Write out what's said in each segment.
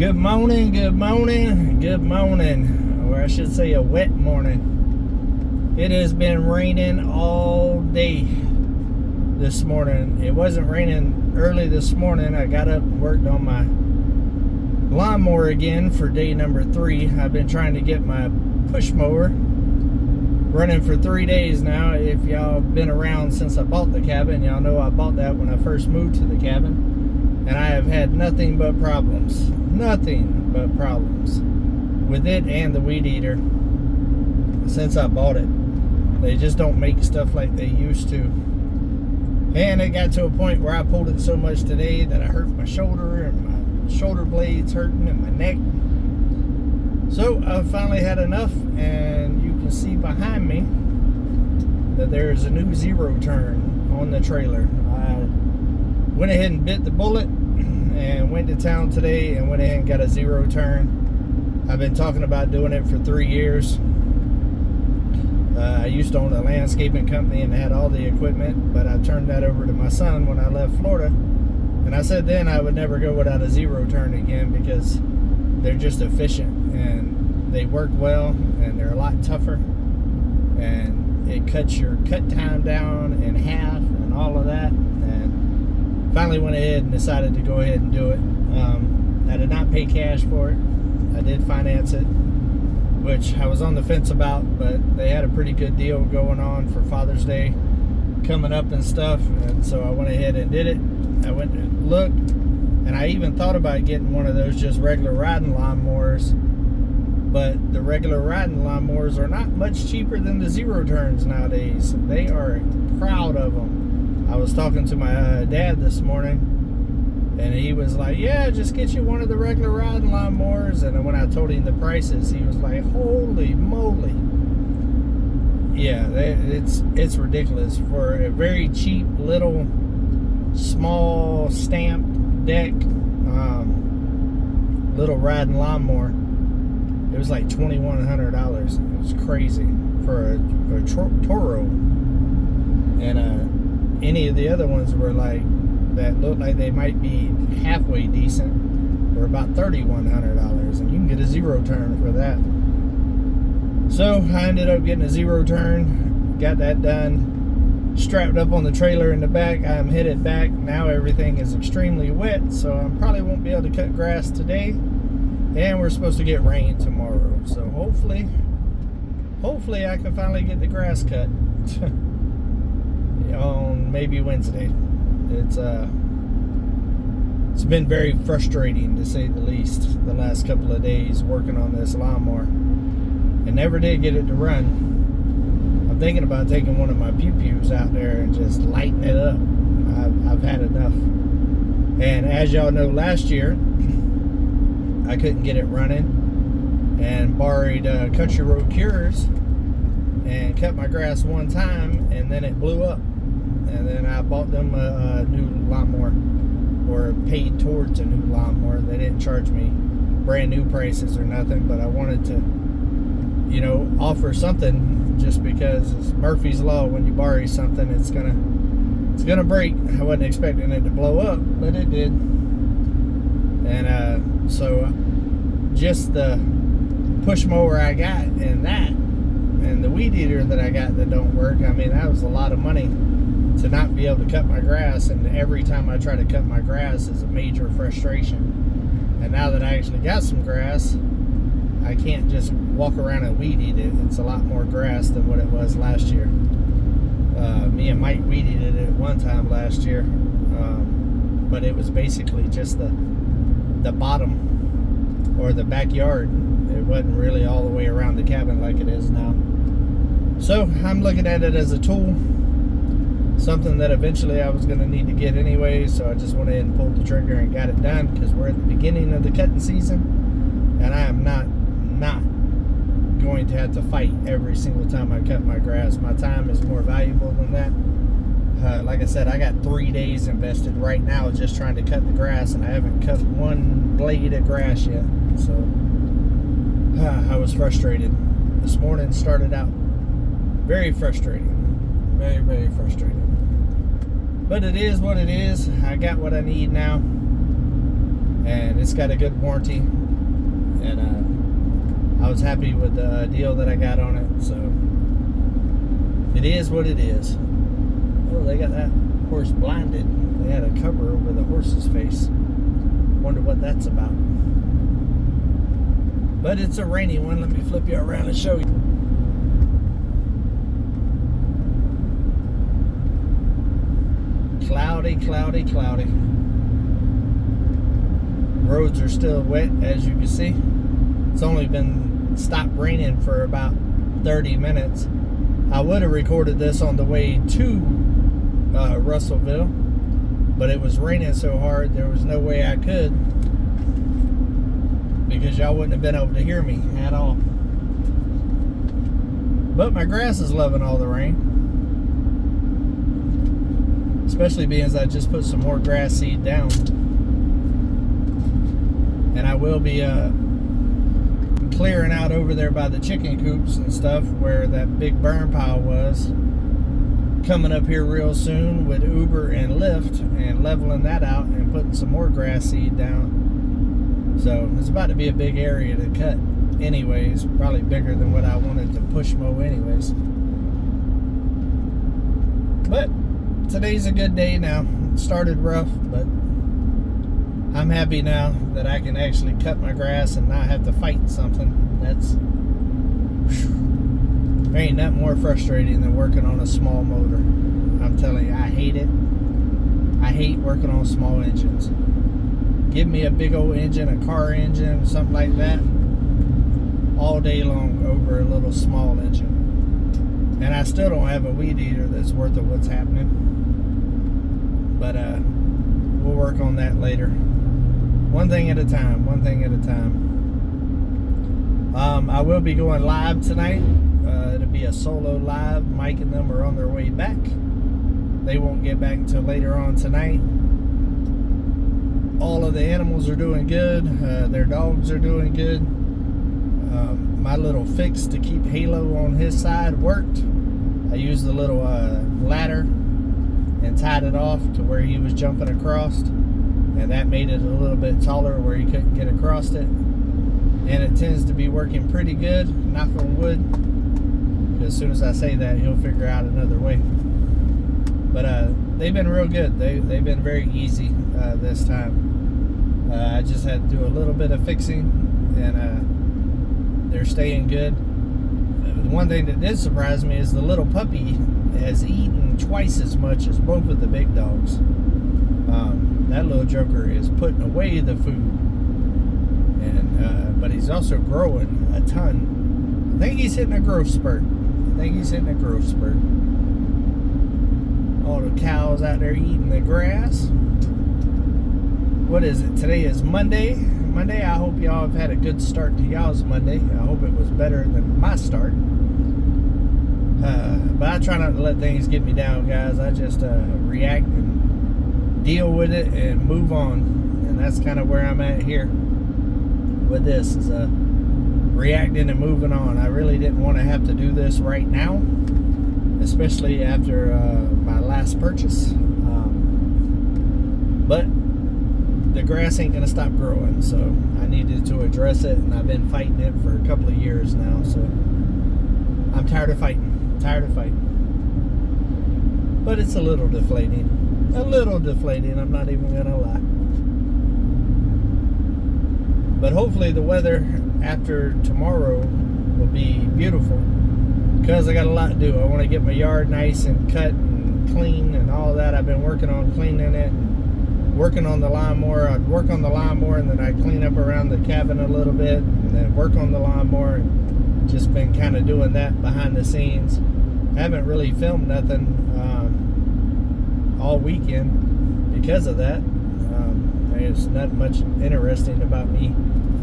Good morning, good morning, good morning, or I should say a wet morning. It has been raining all day this morning. It wasn't raining early this morning. I got up and worked on my lawnmower again for day number 3. I've been trying to get my push mower running for 3 days now. If y'all been around since I bought the cabin, y'all know I bought that when I first moved to the cabin. And I have had nothing but problems with it and the weed eater since I bought it. They just don't make stuff like they used to. And it got to a point where I pulled it so much today that I hurt my shoulder, and my shoulder blades hurting, and my neck. So I finally had enough, and you can see behind me that there's a new zero turn on the trailer. I went ahead and bit the bullet and went to town today and went ahead and got a zero turn. I've been talking about doing it for 3 years. I used to own a landscaping company and had all the equipment, but I turned that over to my son when I left Florida. And I said then I would never go without a zero turn again, because they're just efficient and they work well and they're a lot tougher, and it cuts your cut time down in half and all of that. And finally went ahead and decided to go ahead and do it. I did not pay cash for it. I did finance it, which I was on the fence about, but they had a pretty good deal going on for Father's Day coming up and stuff, and so I went ahead and did it. I went and looked, and I even thought about getting one of those just regular riding lawnmowers, but the regular riding lawnmowers are not much cheaper than the zero turns nowadays. They are proud of them. I was talking to my dad this morning, and he was like, yeah, just get you one of the regular riding lawnmowers. And when I told him the prices, he was like, holy moly. Yeah, it's ridiculous. For a very cheap little small stamped deck little riding lawnmower, it was like $2,100. It was crazy for a Toro. And any of the other ones were like, that looked like they might be halfway decent, were about $3,100, and you can get a zero turn for that. So I ended up getting a zero turn, got that done, strapped up on the trailer in the back. I'm headed back. Now everything is extremely wet, so I probably won't be able to cut grass today, and we're supposed to get rain tomorrow. So hopefully I can finally get the grass cut on maybe Wednesday. It's been very frustrating, to say the least, the last couple of days working on this lawnmower, and never did get it to run. I'm thinking about taking one of my pew-pews out there and just lighting it up. I've had enough. And as y'all know, last year I couldn't get it running, and borrowed Country Road Cures and cut my grass one time, and then it blew up. And then I bought them a new lawnmower, or paid towards a new lawnmower. They didn't charge me brand new prices or nothing, but I wanted to, offer something, just because it's Murphy's Law. When you borrow something, it's gonna break. I wasn't expecting it to blow up, but it did. And so just the push mower I got and the weed eater that I got that don't work, I mean, that was a lot of money to not be able to cut my grass, and every time I try to cut my grass is a major frustration. And now that I actually got some grass, I can't just walk around and weed eat it. It's a lot more grass than what it was last year. Me and Mike weed eated it one time last year, but it was basically just the bottom or the backyard. It wasn't really all the way around the cabin like it is now. So I'm looking at it as a tool, something that eventually I was going to need to get anyway, so I just went ahead and pulled the trigger and got it done, because we're at the beginning of the cutting season, and I am not going to have to fight every single time I cut my grass. My time is more valuable than that. Like I said, I got 3 days invested right now just trying to cut the grass, and I haven't cut one blade of grass yet. So I was frustrated. This morning started out very frustrating. Very, very frustrating. But it is what it is. I got what I need now. and it's got a good warranty, and I was happy with the deal that I got on it. So it is what it is. Oh, they got that horse blinded. They had a cover over the horse's face. Wonder what that's about. But it's a rainy one. Let me flip you around and show you. Cloudy, cloudy, cloudy. Roads are still wet, as you can see. It's only been stopped raining for about 30 minutes. I would have recorded this on the way to Russellville, but it was raining so hard there was no way I could, because y'all wouldn't have been able to hear me at all. But my grass is loving all the rain, especially being as I just put some more grass seed down. And I will be clearing out over there by the chicken coops and stuff where that big burn pile was, coming up here real soon with Uber and Lyft, and leveling that out and putting some more grass seed down. So it's about to be a big area to cut anyways, probably bigger than what I wanted to push mow anyways. But today's a good day now. It started rough, but I'm happy now that I can actually cut my grass and not have to fight something. There ain't nothing more frustrating than working on a small motor. I'm telling you, I hate it. I hate working on small engines. Give me a big old engine, a car engine, something like that, all day long over a little small engine. And I still don't have a weed eater that's worth of what's happening. But we'll work on that later. One thing at a time, one thing at a time. I will be going live tonight. It'll be a solo live. Mike and them are on their way back. They won't get back until later on tonight. All of the animals are doing good. Their dogs are doing good. My little fix to keep Halo on his side worked. I used the little ladder and tied it off to where he was jumping across, and that made it a little bit taller where he couldn't get across it. And it tends to be working pretty good, knock on wood. As soon as I say that, he'll figure out another way. But they've been real good. They've been very easy this time. I just had to do a little bit of fixing, and they're staying good. The one thing that did surprise me is the little puppy has eaten twice as much as both of the big dogs. That little joker is putting away the food, and but he's also growing a ton. I think he's hitting a growth spurt. All the cows out there eating the grass. What is it? Today is Monday. I hope y'all have had a good start to y'all's Monday. I hope it was better than my start. But I try not to let things get me down, guys. I just react and deal with it and move on. And that's kind of where I'm at here with this, is reacting and moving on. I really didn't want to have to do this right now, especially after my last purchase. But the grass ain't gonna stop growing, so I needed to address it, and I've been fighting it for a couple of years now, so I'm tired of fighting. But it's a little deflating. I'm not even gonna lie. But hopefully the weather after tomorrow will be beautiful, because I got a lot to do. I want to get my yard nice and cut and clean and all that. I've been working on cleaning it, and working on the lawnmower. I'd work on the lawnmower, and then I'd clean up around the cabin a little bit, and then work on the lawnmower, and just been kind of doing that behind the scenes. I haven't really filmed nothing all weekend because of that. There's not much interesting about me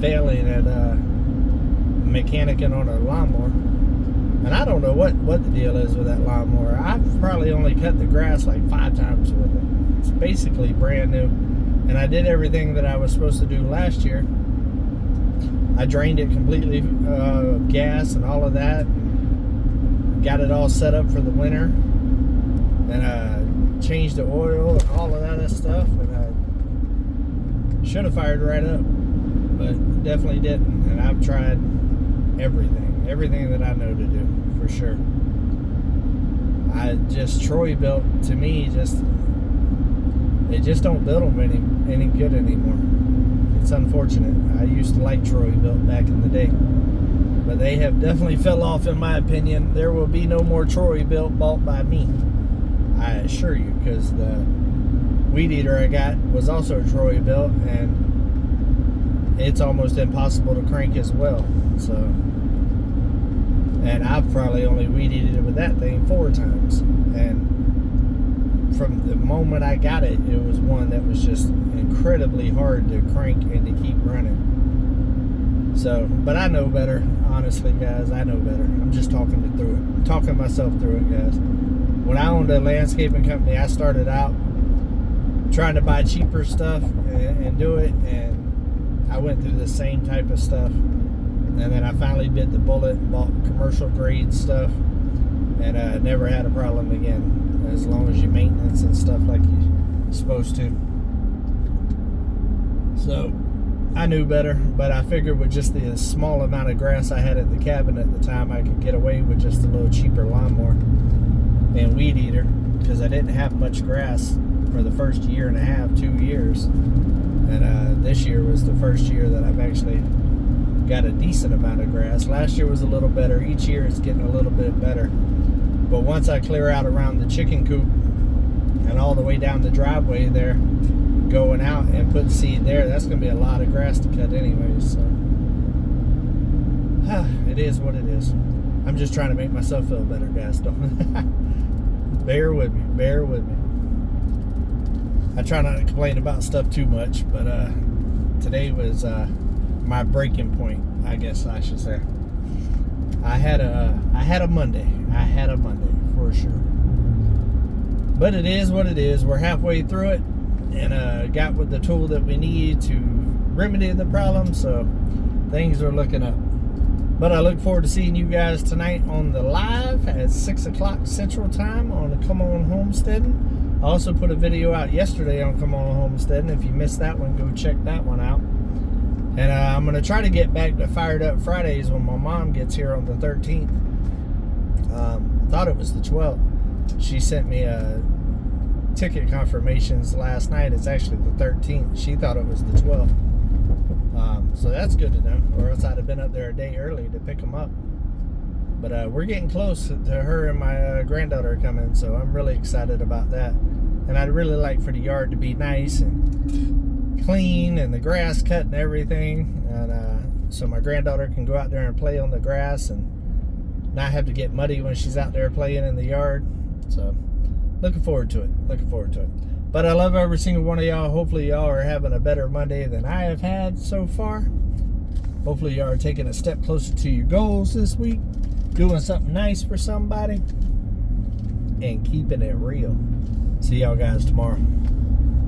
failing at mechanicking on a lawnmower. And I don't know what the deal is with that lawnmower. I've probably only cut the grass like 5 times with it. It's basically brand new. And I did everything that I was supposed to do last year. I drained it completely, gas and all of that. Got it all set up for the winter. And changed the oil and all of that stuff. And Should have fired right up, but definitely didn't. And I've tried everything that I know to do, for sure. Troy built, to me, they just don't build them any good anymore. It's unfortunate. I used to like Troy built back in the day, but they have definitely fell off, in my opinion. There will be no more Troy built bought by me, I assure you, because the weed eater I got was also Troy built, and it's almost impossible to crank as well. So, and I've probably only weed eated it with that thing 4 times, and from the moment I got it, it was one that was just incredibly hard to crank and to keep running. So, but I know better, honestly, guys. I know better. I'm just talking myself through it, guys. When I owned a landscaping company, I started out trying to buy cheaper stuff and do it, and I went through the same type of stuff. And then I finally bit the bullet and bought commercial grade stuff, and never had a problem again, as long as you maintenance and stuff like you're supposed to. So I knew better, but I figured with just the small amount of grass I had at the cabin at the time, I could get away with just a little cheaper lawnmower and weed eater, because I didn't have much grass for the first 1.5 years, 2 years. And this year was the first year that I've actually got a decent amount of grass. Last year was a little better. Each year it's getting a little bit better. But once I clear out around the chicken coop and all the way down the driveway there, going out and putting seed there, that's going to be a lot of grass to cut anyways. So it is what it is. I'm just trying to make myself feel better, guys. Bear with me. I try not to complain about stuff too much, but today was my breaking point, I guess I should say. I had a Monday. I had a Monday for sure. But it is what it is. We're halfway through it, and got with the tool that we need to remedy the problem. So things are looking up. But I look forward to seeing you guys tonight on the live at 6 o'clock Central Time on the Come On Homesteading. I also put a video out yesterday on Come On Homesteading. If you missed that one, go check that one out. And I'm going to try to get back to Fired Up Fridays when my mom gets here on the 13th. I thought it was the 12th. She sent me ticket confirmations last night. It's actually the 13th. She thought it was the 12th. So that's good to know, or else I'd have been up there a day early to pick them up. But we're getting close to her and my granddaughter coming, so I'm really excited about that. And I'd really like for the yard to be nice and clean and the grass cut and everything, and so my granddaughter can go out there and play on the grass and not have to get muddy when she's out there playing in the yard. So looking forward to it. But I love every single one of y'all. Hopefully y'all are having a better Monday than I have had so far. Hopefully y'all are taking a step closer to your goals this week, doing something nice for somebody, and keeping it real. See y'all guys tomorrow.